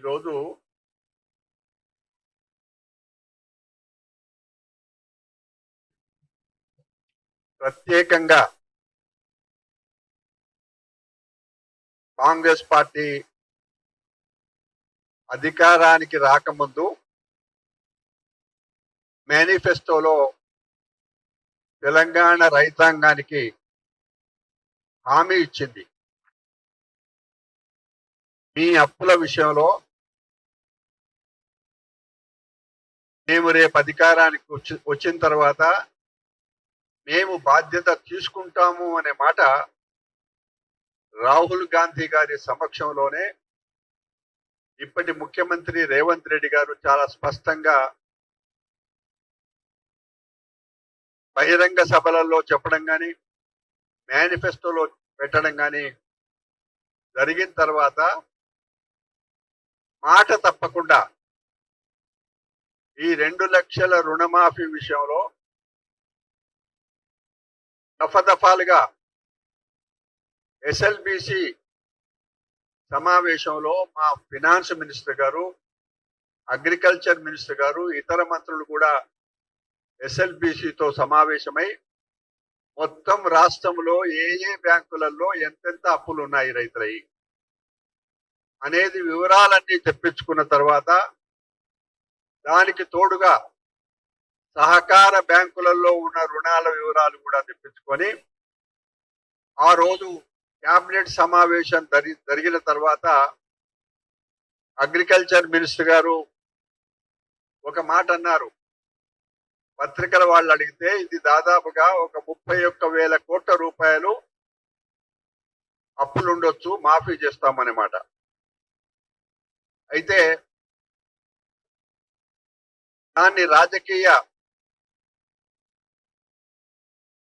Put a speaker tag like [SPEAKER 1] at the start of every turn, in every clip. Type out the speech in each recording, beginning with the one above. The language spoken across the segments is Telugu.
[SPEAKER 1] ఈరోజు ప్రత్యేకంగా కాంగ్రెస్ పార్టీ అధికారానికి రాకముందు మేనిఫెస్టోలో తెలంగాణ రైతాంగానికి హామీ ఇచ్చింది. మీ అప్పుల విషయంలో మేము రేపు అధికారానికి వచ్చిన తర్వాత మేము బాధ్యత తీసుకుంటాము అనే మాట రాహుల్ గాంధీ గారి సమక్షంలోనే ఇప్పటి ముఖ్యమంత్రి రేవంత్ రెడ్డి గారు చాలా స్పష్టంగా బహిరంగ సభలలో చెప్పడం కానీ మేనిఫెస్టోలో పెట్టడం కానీ జరిగిన తర్వాత మాట తప్పకుండా ఈ 2 లక్షల రుణమాఫీ విషయంలో దఫాలుగా ఎస్ఎల్బిసి సమావేశంలో మా ఫినాన్స్ మినిస్టర్ గారు, అగ్రికల్చర్ మినిస్టర్ గారు, ఇతర మంత్రులు కూడా ఎస్ఎల్బిసితో సమావేశమై మొత్తం రాష్ట్రంలో ఏ బ్యాంకులలో ఎంతెంత అప్పులు ఉన్నాయి రైతులై అనేది వివరాలన్నీ తెప్పించుకున్న తర్వాత దానికి తోడుగా సహకార బ్యాంకులలో ఉన్న రుణాల వివరాలు కూడా తెప్పించుకొని ఆ రోజు క్యాబినెట్ సమావేశం జరిగిన తర్వాత అగ్రికల్చర్ మినిస్టర్ గారు ఒక మాట అన్నారు. పత్రికల వాళ్ళు అడిగితే ఇది దాదాపుగా ఒక 31,000 కోట్ల రూపాయలు అప్పులుండొచ్చు, మాఫీ చేస్తామనే మాట. అయితే దాన్ని రాజకీయ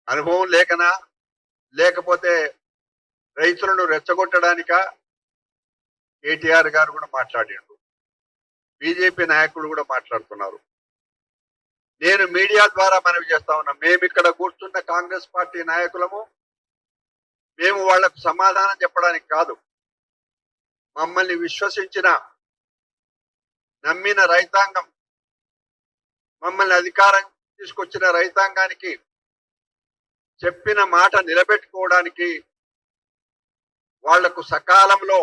[SPEAKER 1] అనుభవం లేకనా లేకపోతే రైతులను రెచ్చగొట్టడానిక కేటీఆర్ గారు కూడా మాట్లాడిండు, బీజేపీ నాయకులు కూడా మాట్లాడుతున్నారు. నేను మీడియా ద్వారా మనవి చేస్తా ఉన్నా, మేము ఇక్కడ కూర్చున్న కాంగ్రెస్ పార్టీ నాయకులము మేము వాళ్లకు సమాధానం చెప్పడానికి కాదు, మమ్మల్ని విశ్వసించిన నమ్మిన రైతాంగం, మమ్మల్ని అధికారం తీసుకొచ్చిన రైతాంగానికి చెప్పిన మాట నిలబెట్టుకోవడానికి వాళ్లకు సకాలంలో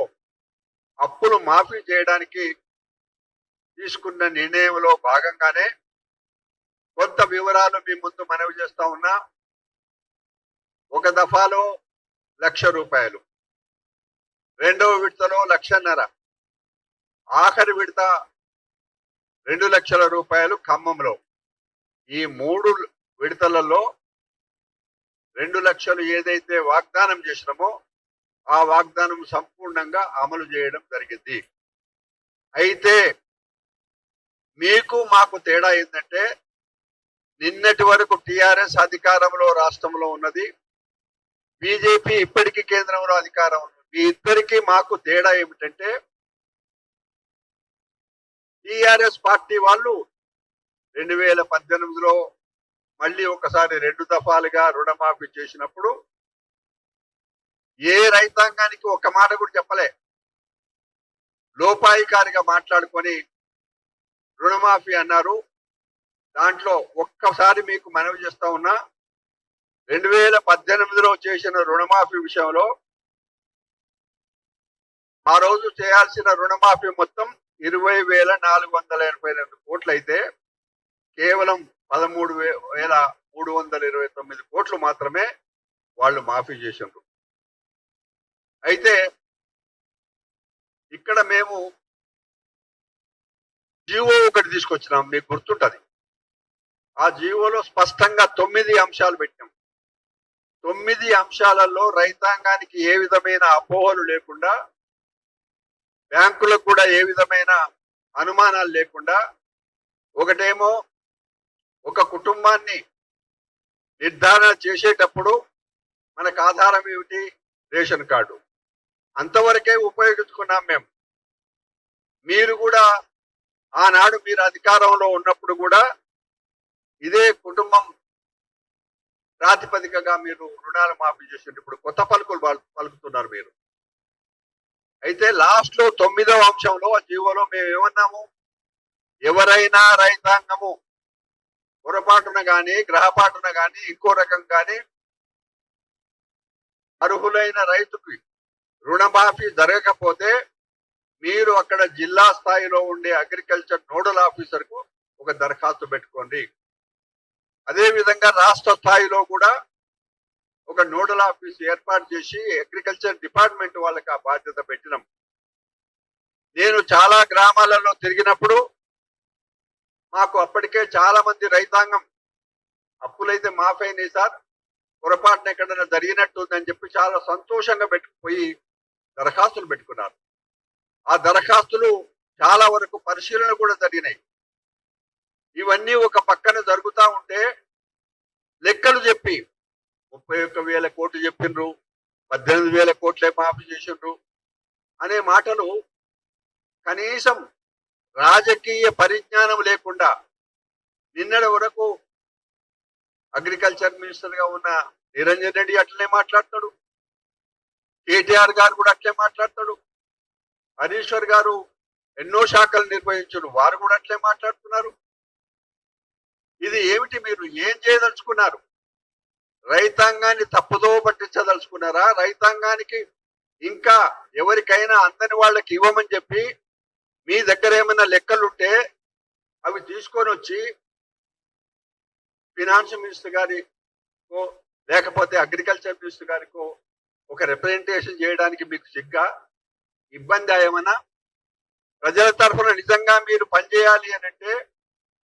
[SPEAKER 1] అప్పులు మాఫీ చేయడానికి తీసుకున్న నిర్ణయంలో భాగంగానే కొంత వివరాలు మీ ముందు మనవి చేస్తా ఉన్నా. ఒక దఫాలో 1,00,000 రూపాయలు, రెండవ విడతలో 1,50,000, ఆఖరి విడత 2 లక్షల రూపాయలు ఖమ్మంలో. ఈ 3 విడతలలో 2 లక్షలు ఏదైతే వాగ్దానం చేసినామో ఆ వాగ్దానం సంపూర్ణంగా అమలు చేయడం జరిగింది. అయితే మీకు మాకు తేడా ఏంటంటే నిన్నటి వరకు టిఆర్ఎస్ అధికారంలో రాష్ట్రంలో ఉన్నది, బీజేపీ ఇప్పటికీ కేంద్రంలో అధికారం ఉంది. ఈ ఇద్దరికి మాకు తేడా ఏమిటంటే టిఆర్ఎస్ పార్టీ వాళ్ళు 2018లో మళ్ళీ ఒకసారి 2 దఫాలుగా రుణమాఫీ చేసినప్పుడు ఏ రైతాంగానికి ఒక మాట కూడా చెప్పలే, లోపాయికారిగా మాట్లాడుకొని రుణమాఫీ అన్నారు. దాంట్లో ఒక్కసారి మీకు మనవి చేస్తా ఉన్నా, 2018లో చేసిన రుణమాఫీ విషయంలో ఆ రోజు చేయాల్సిన రుణమాఫీ మొత్తం 20,482 కోట్లు అయితే కేవలం 13,329 కోట్లు మాత్రమే వాళ్ళు మాఫీ చేసిండ్రు. అయితే ఇక్కడ మేము జీవో ఒకటి తీసుకొచ్చినాం, మీకు గుర్తుంటది. ఆ జీవోలో స్పష్టంగా 9 అంశాలు పెట్టాం. 9 అంశాలలో రైతాంగానికి ఏ విధమైన అపోహలు లేకుండా, బ్యాంకులకు కూడా ఏ విధమైన అనుమానాలు లేకుండా, ఒకటేమో ఒక కుటుంబాన్ని నిర్ధారణ చేసేటప్పుడు మనకు ఆధారం ఏమిటి? Ration card. అంతవరకే ఉపయోగించుకున్నాం మేము. మీరు కూడా ఆనాడు మీరు అధికారంలో ఉన్నప్పుడు కూడా ఇదే కుటుంబం ప్రాతిపదికగా మీరు రుణాలు మాఫీ చేసిండ్రు. ఇప్పుడు కొత్త పలుకులు పలుకుతున్నారు మీరు. అయితే లాస్ట్ లో 9వ అంశంలో ఆ జీవోలో మేము ఏమన్నాము, ఎవరైనా రైతాంగము పొరపాటున గాని గ్రహపాటున గాని ఇంకో రకం గాని అర్హులైన రైతుకి రుణమాఫీ జరగకపోతే మీరు అక్కడ జిల్లా స్థాయిలో ఉండే అగ్రికల్చర్ నోడల్ ఆఫీసర్ కు ఒక దరఖాస్తు పెట్టుకోండి. అదే విధంగా రాష్ట్ర స్థాయిలో కూడా ఒక నోడల్ ఆఫీస్ ఏర్పాటు చేసి అగ్రికల్చర్ డిపార్ట్మెంట్ వాళ్ళకి ఆ బాధ్యత పెట్టినాం. నేను చాలా గ్రామాలలో తిరిగినప్పుడు మాకు అప్పటికే చాలా మంది రైతాంగం అప్పులైతే మాఫైనాయి సార్, పొరపాటున ఎక్కడైనా జరిగినట్టు ఉందని చెప్పి చాలా సంతోషంగా పెట్టుకుపోయి దరఖాస్తులు పెట్టుకున్నారు. ఆ దరఖాస్తులు చాలా వరకు పరిశీలన కూడా జరిగినాయి. ఇవన్నీ ఒక పక్కన జరుగుతూ ఉంటే లెక్కలు చెప్పి 31,000 కోట్లు చెప్పిండ్రు, 18,000 కోట్లే మాఫీ చేసిండ్రు అనే మాటలు కనీసం రాజకీయ పరిజ్ఞానం లేకుండా నిన్నటి వరకు అగ్రికల్చర్ మినిస్టర్ గా ఉన్న నిరంజన్ రెడ్డి అట్లనే మాట్లాడతాడు, కేటీఆర్ గారు కూడా అట్లే మాట్లాడతాడు, హరీశ్వర్ గారు ఎన్నో శాఖలు నిర్వహించారు, వారు కూడా అట్లే మాట్లాడుతున్నారు. ఇది ఏమిటి, మీరు ఏం చేయదలుచుకున్నారు? రైతాంగాన్ని తప్పుదో పట్టించదలుచుకున్నారా? రైతాంగానికి ఇంకా ఎవరికైనా అందని వాళ్ళకి ఇవ్వమని చెప్పి మీ దగ్గర ఏమైనా లెక్కలుంటే అవి తీసుకొని వచ్చి ఫినాన్స్ మినిస్టర్ గారికో లేకపోతే అగ్రికల్చర్ మినిస్టర్ గారికో ఒక రిప్రజెంటేషన్ చేయడానికి మీకు సిగ్గా, ఇబ్బంది ఏమన్నా? ప్రజల తరఫున నిజంగా మీరు పనిచేయాలి అనంటే,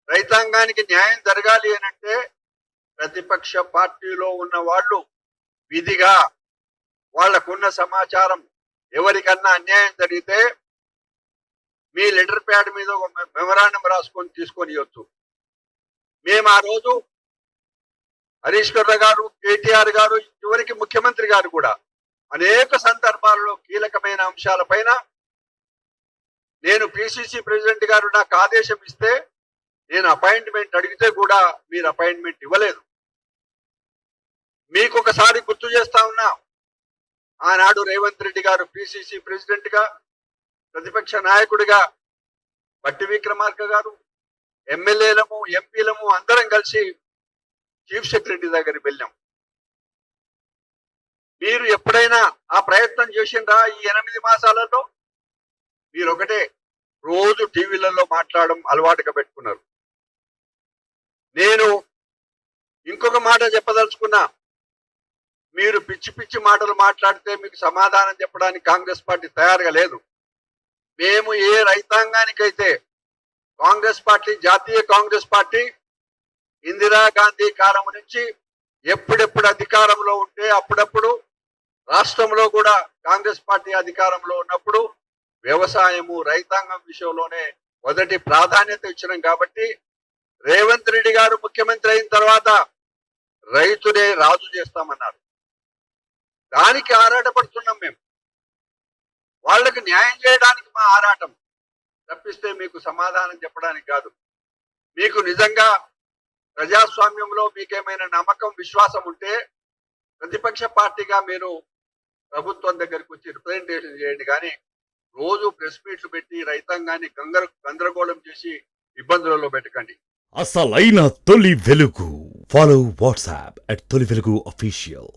[SPEAKER 1] రైతాంగానికి న్యాయం జరగాలి అనంటే ప్రతిపక్ష పార్టీలో ఉన్న వాళ్ళు విధిగా వాళ్లకున్న సమాచారం ఎవరికన్నా అన్యాయం జరిగితే మీ లెటర్ ప్యాడ్ మీద ఒక మెమరాండం రాసుకొని తీసుకొని ఇవ్వచ్చు. మేము ఆ రోజు హరీశ్వర్ గారు, కేటీఆర్ గారు, చివరికి ముఖ్యమంత్రి గారు కూడా అనేక సందర్భాలలో కీలకమైన అంశాలపైన నేను పిసిసి ప్రెసిడెంట్ గారు నాకు ఆదేశం ఇస్తే నేను అపాయింట్మెంట్ అడిగితే కూడా మీరు అపాయింట్మెంట్ ఇవ్వలేదు. మీకు ఒకసారి గుర్తు చేస్తా ఉన్నా, ఆనాడు రేవంత్ రెడ్డి గారు పిసిసి ప్రెసిడెంట్ గా ప్రతిపక్ష నాయకుడిగా బట్టి విక్రమార్క గారు, ఎమ్మెల్యేలము ఎంపీలము అందరం కలిసి చీఫ్ సెక్రటరీ దగ్గరికి వెళ్ళాం. మీరు ఎప్పుడైనా ఆ ప్రయత్నం చేసిండ్రా? ఈ 8 మాసాలలో మీరు ఒకటే రోజు టీవీలలో మాట్లాడడం అలవాటుగా పెట్టుకున్నారు. నేను ఇంకొక మాట చెప్పదలుచుకున్నా, మీరు పిచ్చి పిచ్చి మాటలు మాట్లాడితే మీకు సమాధానం చెప్పడానికి కాంగ్రెస్ పార్టీ తయారుగా లేదు. మేము ఏ రైతాంగానికైతే కాంగ్రెస్ పార్టీ, జాతీయ కాంగ్రెస్ పార్టీ ఇందిరాగాంధీ కాలం నుంచి ఎప్పుడెప్పుడు అధికారంలో ఉంటే అప్పుడప్పుడు రాష్ట్రంలో కూడా కాంగ్రెస్ పార్టీ అధికారంలో ఉన్నప్పుడు వ్యవసాయము రైతాంగం విషయంలోనే మొదటి ప్రాధాన్యత ఇచ్చినాం. కాబట్టి రేవంత్ రెడ్డి గారు ముఖ్యమంత్రి అయిన తర్వాత రైతునే రాజు చేస్తామన్నారు. దానికి ఆరాటపడుతున్నాం మేము. వాళ్ళకి న్యాయం చేయడానికి మా ఆరాటం తప్పిస్తే మీకు సమాధానం చెప్పడానికి కాదు. మీకు నిజంగా ప్రజాస్వామ్యంలో మీకేమైనా నమ్మకం, విశ్వాసం ఉంటే ప్రతిపక్ష పార్టీగా మీరు ప్రభుత్వం దగ్గరికి వచ్చి రిప్రజెంటేషన్ చేయండి. కానీ రోజు ప్రెస్ మీట్లు పెట్టి రైతాంగాన్ని గందరగోళం చేసి ఇబ్బందులలో పెట్టకండి.
[SPEAKER 2] అసలైన తొలి వెలుగు. ఫాలో వాట్సాప్ @తొలి వెలుగు అఫీషియల్.